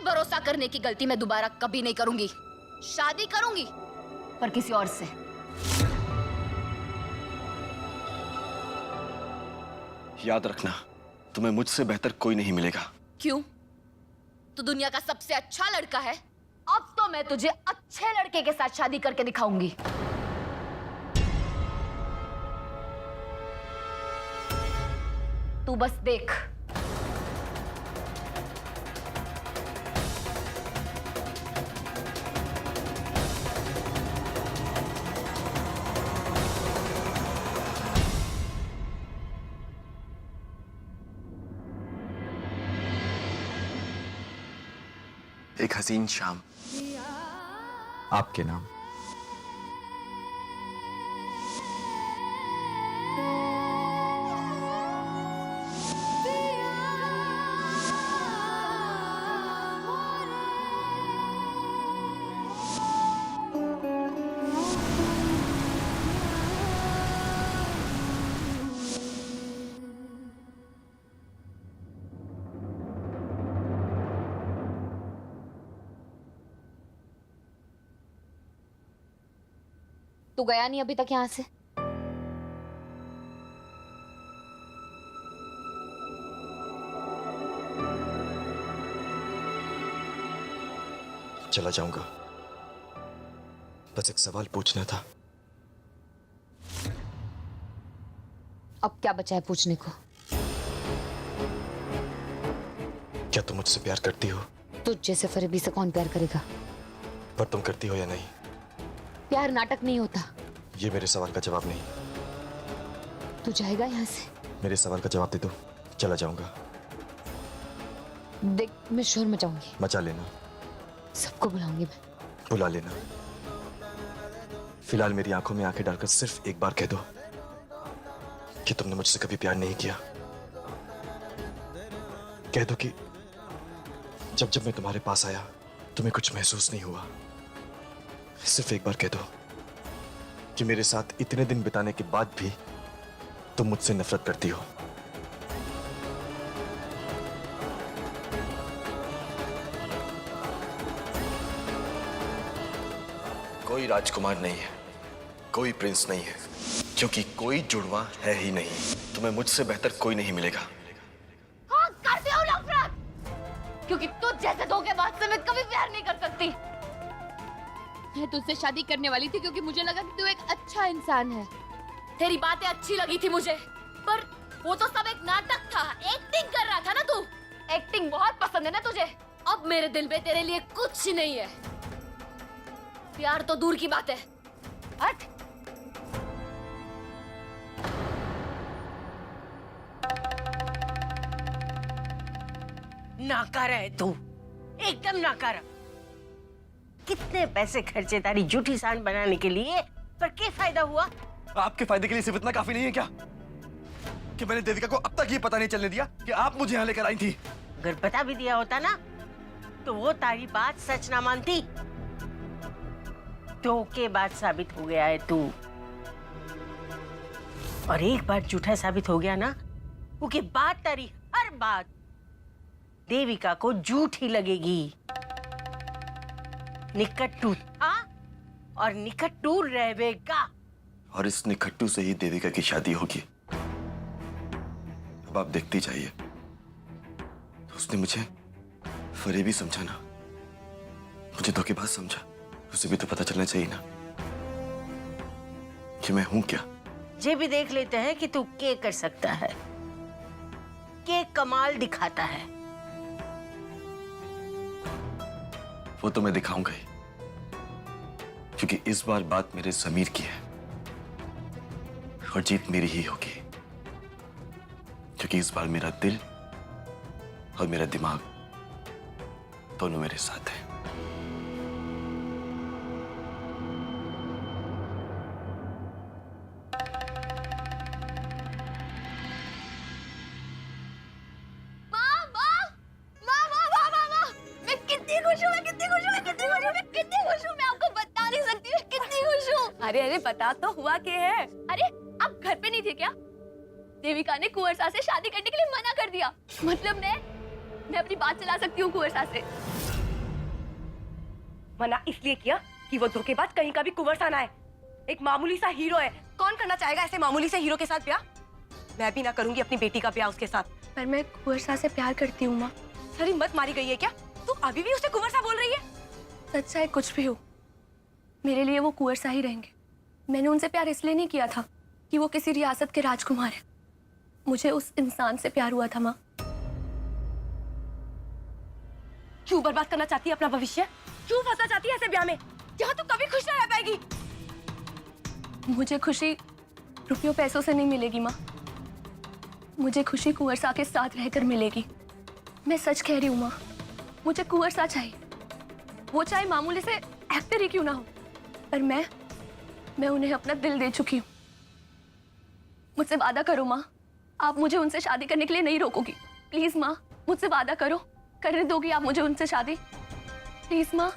भरोसा करने की गलती मैं दोबारा कभी नहीं करूंगी। शादी करूंगी पर किसी और से। याद रखना, तुम्हें मुझसे बेहतर कोई नहीं मिलेगा। क्यों? तू दुनिया का सबसे अच्छा लड़का है। अब तो मैं तुझे अच्छे लड़के के साथ शादी करके दिखाऊंगी। तू बस देख। एक हसीन शाम आपके नाम। तू गया नहीं अभी तक यहां से? चला जाऊंगा, बस एक सवाल पूछना था। अब क्या बचा है पूछने को? क्या तुम मुझसे प्यार करती हो? तुझ जैसे फरेबी से कौन प्यार करेगा? पर तुम करती हो या नहीं? प्यार नाटक नहीं होता। ये मेरे सवाल का जवाब नहीं। तू जाएगा यहाँ से? मेरे सवाल का जवाब दे दो, चला जाऊंगा। देख, मैं शोर मचाऊंगी। मचा लेना। सबको बुलाऊंगी मैं। बुला लेना। फिलहाल मेरी आंखों में आंखें डालकर सिर्फ एक बार कह दो कि तुमने मुझसे कभी प्यार नहीं किया। कह दो कि जब जब मैं तुम्हारे पास आया तुम्हें कुछ महसूस नहीं हुआ। सिर्फ एक बार कह दो कि मेरे साथ इतने दिन बिताने के बाद भी तुम मुझसे नफरत करती हो। कोई राजकुमार नहीं है, कोई प्रिंस नहीं है, क्योंकि कोई जुड़वा है ही नहीं। तुम्हें मुझसे बेहतर कोई नहीं मिलेगा। हाँ, करती हूँ नफरत, क्योंकि तुझ जैसे धोखेबाज से मैं कभी प्यार नहीं कर सकती। मैं तुझसे शादी करने वाली थी क्योंकि मुझे लगा कि तू एक अच्छा इंसान है। तेरी बातें अच्छी लगी थी मुझे, पर वो तो सब एक नाटक था। एक्टिंग कर रहा था ना तू। एक्टिंग बहुत पसंद है ना तुझे। अब मेरे दिल में तेरे लिए कुछ नहीं है। प्यार तो दूर की बात है। हट। नाकारा है तू, एकदम नाकारा। कितने पैसे खर्चे तारी झूठी सांड बनाने के लिए, पर क्या फायदा हुआ? आपके फायदे के लिए सिर्फ इतना काफी नहीं है क्या कि मैंने देविका को अब तक ये पता नहीं चलने दिया कि आप मुझे यहाँ लेकर आई थी? अगर बता भी दिया होता ना तो वो तारी बात सच ना मानती। धोखे बात साबित हो गया है तू, और एक बार झूठा साबित हो गया ना, वो की बात तारी हर बात देविका को झूठी लगेगी। निकट्टू था और निकट्टू रहेगा। और इस निकट्टू से ही देविका की शादी होगी। अब आप देखती जाइए। तो उसने मुझे फरेबी समझा ना, मुझे धोखेबाज समझा। उसे भी तो पता चलना चाहिए ना कि मैं हूं क्या। ये भी देख लेते हैं कि तू क्या कर सकता है, क्या कमाल दिखाता है। वो तो मैं दिखाऊंगा ही, क्योंकि इस बार बात मेरे ज़मीर की है और जीत मेरी ही होगी। क्योंकि इस बार मेरा दिल और मेरा दिमाग दोनों मेरे साथ है। अरे अरे बता तो, हुआ क्या है? अरे आप घर पे नहीं थे क्या? देविका ने कुंवर साहब से शादी करने के लिए मना कर दिया। मतलब मैं अपनी बात चला सकती हूँ कुंवर साहब से। मना इसलिए किया कि वो धोखेबाज कहीं का भी कुंवर सा ना है। एक मामूली सा हीरो है, कौन करना चाहेगा ऐसे मामूली से हीरो के साथ ब्याह? मैं भी ना करूंगी अपनी बेटी का ब्याह उसके साथ। पर मैं कुंवर साहब से प्यार करती हूँ माँ। सारी मत मारी गई है क्या? तू अभी भी उसे कुंवर सा बोल रही है? सच चाहे कुछ भी हो, मेरे लिए वो कुंवर सा ही रहेंगे। मैंने उनसे प्यार इसलिए नहीं किया था कि वो किसी रियासत के राजकुमार है। मुझे उस इंसान से प्यार हुआ था माँ। क्यों बर्बाद करना चाहती है अपना भविष्य? क्यों फंसना चाहती है ऐसे ब्याह में जहाँ तू कभी खुश ना रह पाएगी? मुझे खुशी रुपयों पैसों से नहीं मिलेगी माँ। मुझे खुशी कुंवर साहब के साथ रहकर मिलेगी। मैं सच कह रही हूँ माँ, मुझे कुंवर साहब चाहिए। वो चाहे मामूली से एक्टर ही क्यों ना हो, पर मैं उन्हें अपना दिल दे चुकी हूँ। मुझसे वादा करो माँ, आप मुझे उनसे शादी करने के लिए नहीं रोकोगी। प्लीज माँ, मुझसे वादा करो, करने दोगी आप मुझे उनसे शादी? प्लीज माँ,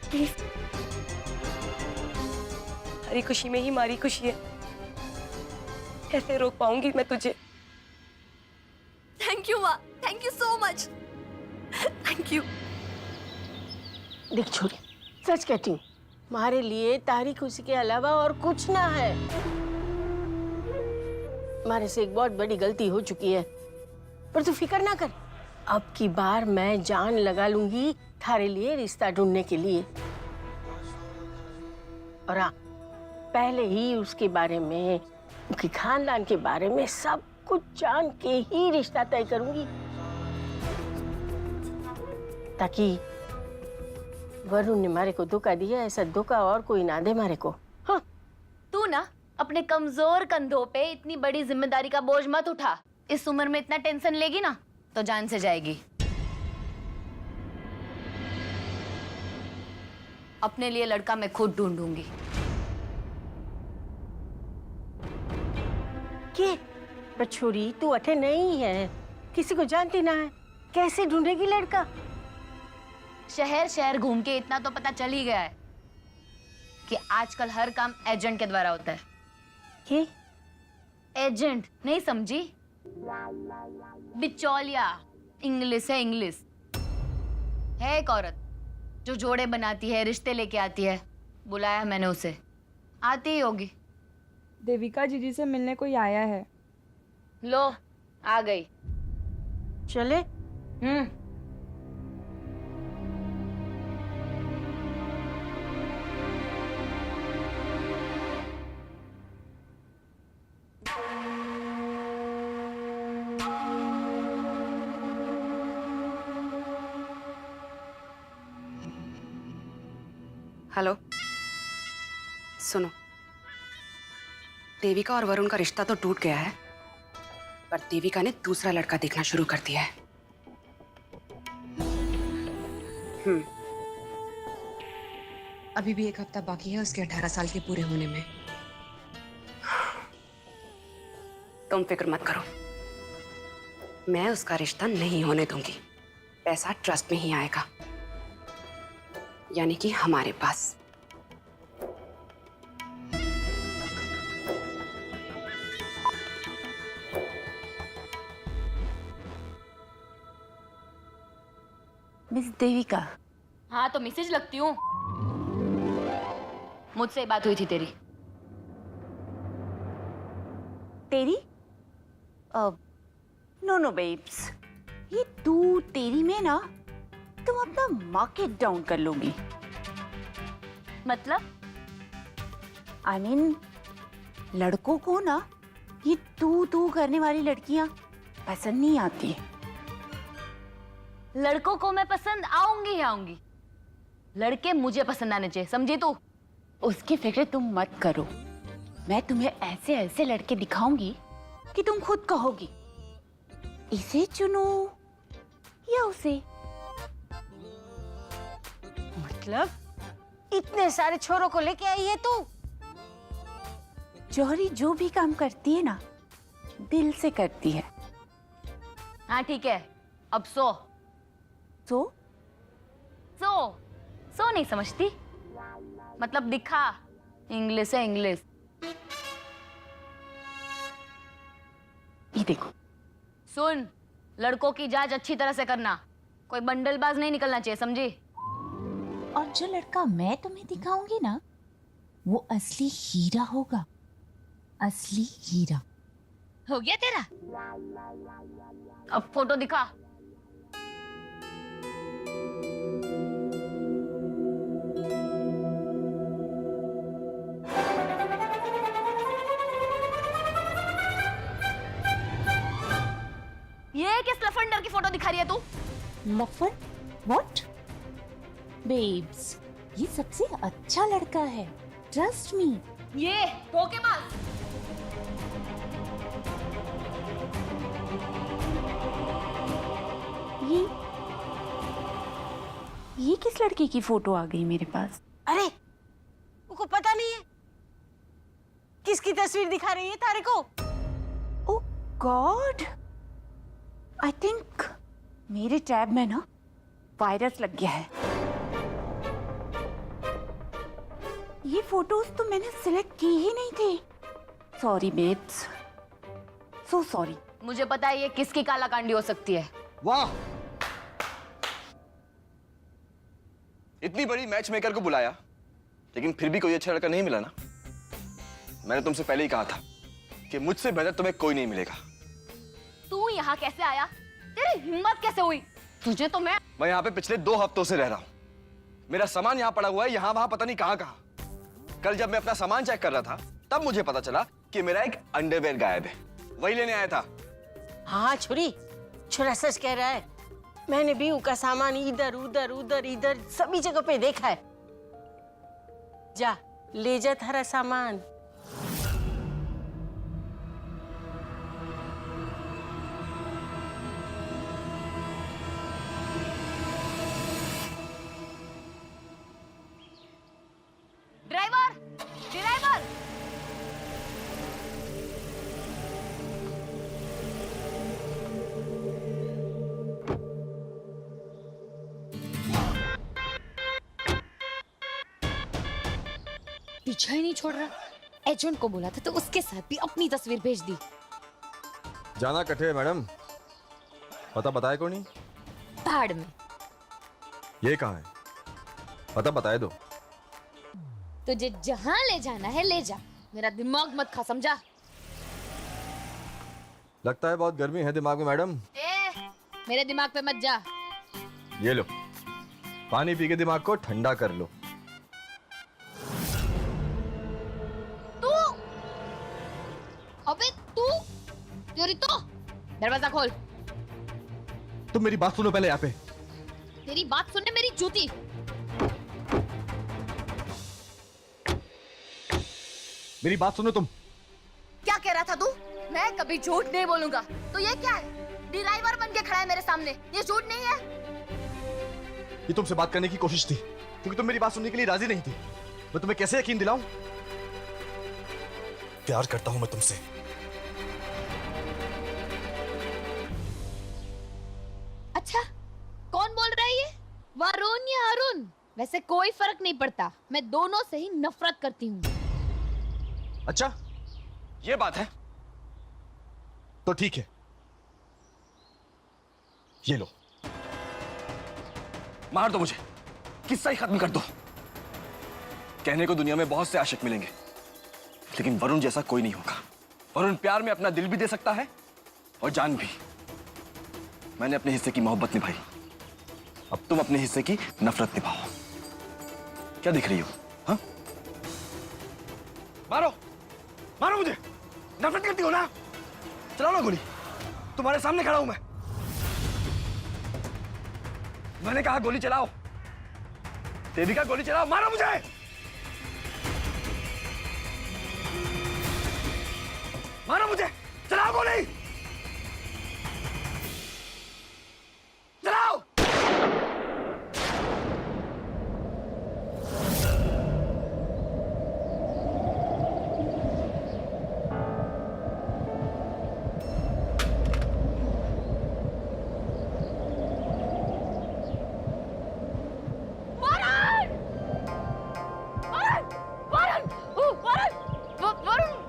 प्लीज। हरी खुशी में ही मारी खुशी है, कैसे रोक पाऊंगी मैं तुझे? थैंक यू माँ, thank you so much, thank you. देख छोरी, सच कहती हूँ, हमारे लिए तारी खुशी के अलावा और कुछ ना है। हमारे से एक बहुत बड़ी गलती हो चुकी है, पर तू फिक्र ना कर। अब की बार मैं जान लगा लूंगी थारे लिए रिश्ता ढूंढने के लिए। और हाँ, पहले ही उसके बारे में, उसके खानदान के बारे में सब कुछ जान के ही रिश्ता तय करूंगी, ताकि वरुण ने मारे को धोखा दिया, ऐसा धोखा और कोई ना दे मारे को। हाँ। तू ना अपने कमजोर कंधों पे इतनी बड़ी जिम्मेदारी का बोझ मत उठा। इस उम्र में इतना टेंशन लेगी ना तो जान से जाएगी। अपने लिए लड़का मैं खुद ढूंढूंगी। के बछोरी, तू अठे नहीं है, किसी को जानती ना है, कैसे ढूंढेगी लड़का? शहर शहर घूम के इतना तो पता चल ही गया है कि आजकल हर काम एजेंट के द्वारा होता है। के? एजेंट नहीं समझी? बिचौलिया, इंग्लिश है इंग्लिश। है एक औरत जो जोड़े बनाती है, रिश्ते लेके आती है। बुलाया मैंने उसे, आती ही होगी। देविका जीजी से मिलने कोई आया है। लो आ गई। चले? हेलो, सुनो, देविका और वरुण का रिश्ता तो टूट गया है, पर देविका ने दूसरा लड़का देखना शुरू कर दिया है। अभी भी एक हफ्ता बाकी है उसके 18 साल के पूरे होने में। तुम फिक्र मत करो, मैं उसका रिश्ता नहीं होने दूंगी। पैसा ट्रस्ट में ही आएगा, यानी कि हमारे पास। मिस देविका। हाँ तो मिसेज लगती हूँ। मुझसे बात हुई थी तेरी। तेरी? नो बेब्स, ये तू तेरी में ना तुम अपना मार्केट डाउन कर लोगी। मतलब? आई मीन, लड़कों को ना ये तू करने वाली लड़कियां पसंद नहीं आती। लड़कों को मैं पसंद आऊंगी ही आऊंगी, लड़के मुझे पसंद आने चाहिए, समझी तू? उसकी फिक्र तुम मत करो, मैं तुम्हें ऐसे ऐसे लड़के दिखाऊंगी कि तुम खुद कहोगी इसे चुनो या उसे। मतलब इतने सारे छोरों को लेके आई है तू? जौहरी जो भी काम करती है ना, दिल से करती है। हाँ ठीक है, अब सो नहीं समझती? मतलब दिखा, इंग्लिश है इंग्लिश। ये देखो, सुन, लड़कों की जांच अच्छी तरह से करना। कोई बंडलबाज नहीं निकलना चाहिए, समझी? और जो लड़का मैं तुम्हें दिखाऊंगी ना, वो असली हीरा होगा, असली हीरा। हो गया तेरा? अब फोटो दिखा। ये किस लफंडर की फोटो दिखा रही है तू? लफन? व्हाट? बेब्स, ये सबसे अच्छा लड़का है, ट्रस्ट मी। ये धोखेबाज। ये किस लड़के की फोटो आ गई मेरे पास? अरे उनको पता नहीं है किसकी तस्वीर दिखा रही है तारे को? ओह गॉड, आई थिंक मेरे टैब में ना वायरस लग गया है। ये फोटोज तो मैंने सिलेक्ट की ही नहीं थी। Sorry babes, so sorry. मुझे पता है ये किसकी कालाकांडी हो सकती है। वाह, इतनी बड़ी मैच मेकर को बुलाया, लेकिन फिर भी कोई अच्छा लड़का नहीं मिला ना। मैंने तुमसे पहले ही कहा था कि मुझसे बेहतर तुम्हें कोई नहीं मिलेगा। तू यहाँ कैसे आया? तेरी हिम्मत कैसे हुई? तुझे तो मैं यहाँ पे पिछले 2 हफ्तों से रह रहा हूँ। मेरा सामान यहाँ पड़ा हुआ है, यहाँ वहां पता नहीं कहाँ कहाँ। कल जब मैं अपना सामान चेक कर रहा था, तब मुझे पता चला कि मेरा एक अंडरवेयर गायब है। वही लेने आया था। हाँ छुरी, छुरा सच कह रहा है। मैंने भी उनका सामान इधर उधर उधर इधर सभी जगह पे देखा है। जा ले जा थारा सामान। ड्राइवर, ड्राइवर, पीछा ही नहीं छोड़ रहा। एजेंट को बोला था तो उसके साथ भी अपनी तस्वीर भेज दी। जाना कठे है मैडम, पता बताए को नहीं? भाड़ में। ये कहाँ है, पता बताए दो। तुझे जहां ले जाना है ले जा, मेरा दिमाग मत खा, समझा? लगता है बहुत गर्मी है दिमाग में मैडम। मेरे दिमाग पे मत जा। ये लो, पानी पी के दिमाग को ठंडा कर लो। तू, अबे तू, तेरी तो, दरवाजा खोल। तुम मेरी बात सुनो पहले यहाँ पे। तेरी बात सुनने मेरी जूती। मेरी बात सुनो तुम। क्या कह रहा था तू? मैं कभी झूठ नहीं बोलूंगा। तो ये क्या है? ड्राइवर बन के खड़ा है मेरे सामने, ये झूठ नहीं है? ये तुमसे बात करने की कोशिश थी, क्योंकि तुम मेरी बात सुनने के लिए राजी नहीं थी। मैं तुम्हें कैसे यकीन दिलाऊं? प्यार करता हूं मैं तुमसे। अच्छा, कौन बोल रहा है ये? वरुण या अरुण? वैसे कोई फर्क नहीं पड़ता, मैं दोनों से ही नफरत करती हूँ। अच्छा, ये बात है तो ठीक है, ये लो। मार दो मुझे, किस्सा ही खत्म कर दो। कहने को दुनिया में बहुत से आशिक मिलेंगे, लेकिन वरुण जैसा कोई नहीं होगा। वरुण प्यार में अपना दिल भी दे सकता है और जान भी। मैंने अपने हिस्से की मोहब्बत निभाई, अब तुम अपने हिस्से की नफरत निभाओ। क्या दिख रही हो? हाँ, मारो मारो मुझे। नफरत करती हो ना? चलाओ ना गोली, तुम्हारे सामने खड़ा हूं मैं। मैंने कहा गोली चलाओ। देविका गोली चलाओ, मारो मुझे। मारो मुझे, चलाओ गोली, चलाओ।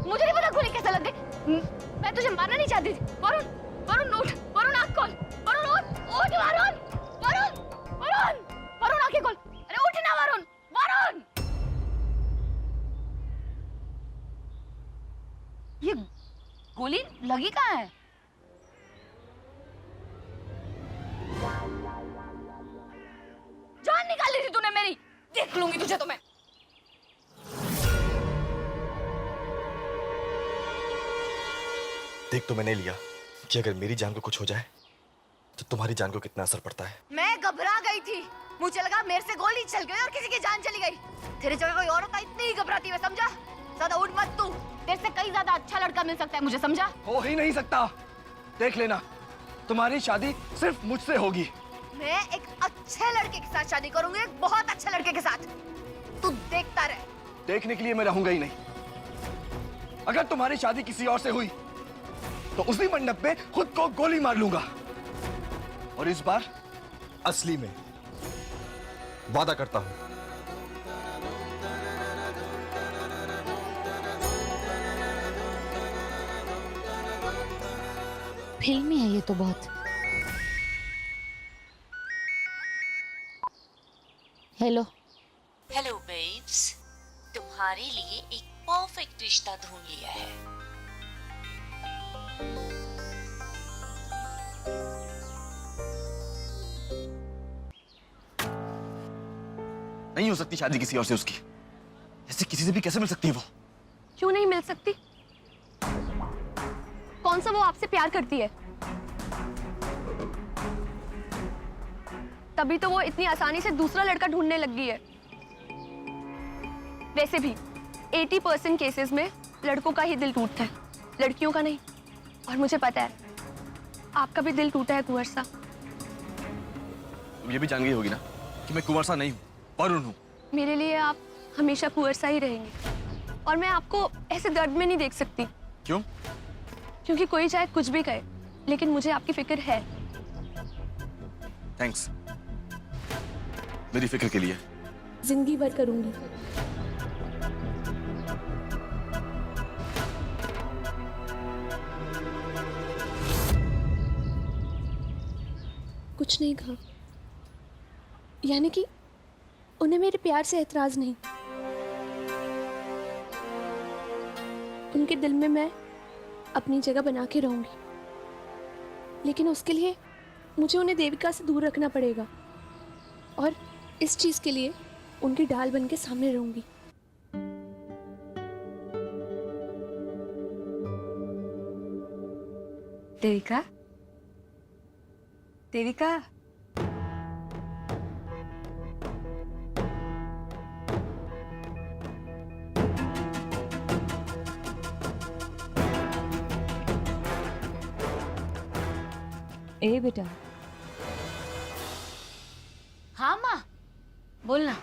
मुझे नहीं पता गोली कैसे लग गई। मैं तुझे मारना नहीं चाहती थी। वरुण, वरुण उठ, वरुण आँख खोल, वरुण उठ, उठ वरुण, ये गोली लगी कहाँ है? जान निकाल ली थी तूने मेरी। देख लूंगी तुझे तो मैं। देख तो मैंने लिया कि अगर मेरी जान को कुछ हो जाए तो तुम्हारी जान को कितना असर पड़ता है। मैं घबरा गई थी, मुझे लगा मेरे से गोली चल गई और किसी की जान चली गई। तेरे जगह कोई और होता इतनी ही घबराती है, समझा? ज्यादा उठ मत तू, तेरे से कहीं ज्यादा अच्छा लड़का मिल सकता है मुझे, समझा? हो ही नहीं सकता। देख लेना, तुम्हारी शादी सिर्फ मुझसे होगी। मैं एक अच्छे लड़के के साथ शादी करूंगी, एक बहुत अच्छे लड़के के साथ। तू देखता रहे। देखने के लिए मैं रहूंगा ही नहीं। अगर तुम्हारी शादी किसी और से हुई तो उसी मंडप पे खुद को गोली मार लूंगा। और इस बार असली में वादा करता हूं। फिल्मी है ये तो बहुत। हेलो। हेलो बेब्स, तुम्हारे लिए एक परफेक्ट रिश्ता ढूंढ लिया है। नहीं हो सकती शादी किसी और से उसकी। ऐसे किसी से भी कैसे मिल सकती है वो? क्यों नहीं मिल सकती? कौन सा वो आपसे प्यार करती है? तभी तो वो इतनी आसानी से दूसरा लड़का ढूंढने लग गई है। वैसे भी 80% केसेस में लड़कों का ही दिल टूटता है, लड़कियों का नहीं। और मुझे पता है आपका भी दिल टूटा है कुंवर सा। तुम ये भी जान गई होगी ना कि मैं कुंवर सा नहीं हूँ, वरुण हूँ। मेरे लिए आप हमेशा कुंवर सा ही रहेंगे और मैं आपको ऐसे दर्द में नहीं देख सकती। क्यों? क्योंकि कोई चाहे कुछ भी कहे, लेकिन मुझे आपकी फिक्र है। थैंक्स मेरी फिक्र के लिए। जिंदगी भर करूंगी। कुछ नहीं कहा, यानी कि उन्हें मेरे प्यार से एतराज नहीं। उनके दिल में मैं अपनी जगह बना के रहूंगी, लेकिन उसके लिए मुझे उन्हें देविका से दूर रखना पड़ेगा और इस चीज के लिए उनकी ढाल बन के सामने रहूंगी। देविका, देविका, ए बेटा। हाँ माँ, बोलना।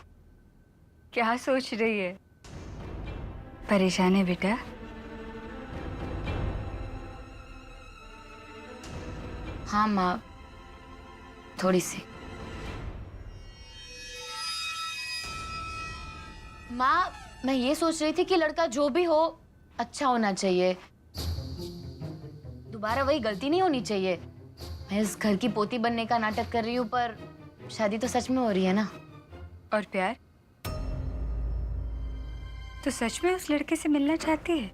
क्या सोच रही है? परेशान है बेटा? हाँ माँ, थोड़ी सी। माँ, मैं ये सोच रही थी कि लड़का जो भी हो अच्छा होना चाहिए, दोबारा वही गलती नहीं होनी चाहिए। मैं इस घर की पोती बनने का नाटक कर रही हूँ, पर शादी तो सच में हो रही है ना। और प्यार? तो सच में उस लड़के से मिलना चाहती है?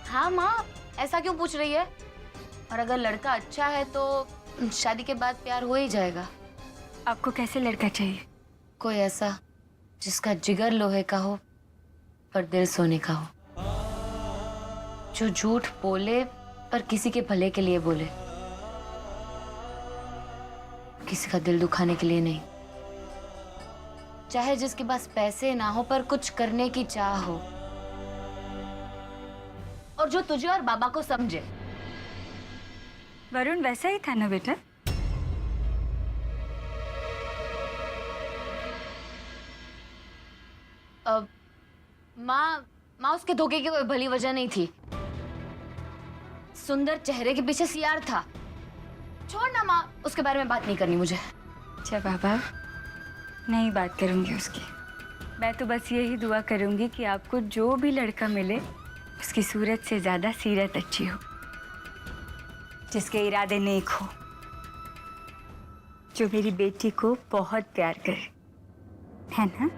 हाँ माँ, ऐसा क्यों पूछ रही है? और अगर लड़का अच्छा है तो शादी के बाद प्यार हो ही जाएगा। आपको कैसे लड़का चाहिए? कोई ऐसा जिसका जिगर लोहे का हो पर दिल सोने का हो, जो झूठ बोले पर किसी के भले के लिए बोले, किसी का दिल दुखाने के लिए नहीं। चाहे जिसके पास पैसे ना हो पर कुछ करने की चाह हो, और जो तुझे और बाबा को समझे। वरुण वैसा ही था ना बेटा? माँ उसके धोखे की कोई भली वजह नहीं थी। सुंदर चेहरे के पीछे सियार था। छोड़ ना माँ, उसके बारे में बात नहीं करनी मुझे। अच्छा बाबा, नहीं बात करूंगी उसकी। मैं तो बस यही दुआ करूंगी कि आपको जो भी लड़का मिले उसकी सूरत से ज्यादा सीरत अच्छी हो, जिसके इरादे नेक हो, जो मेरी बेटी को बहुत प्यार करे, है ना?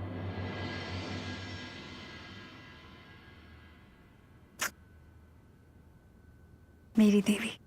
मेरी देवी।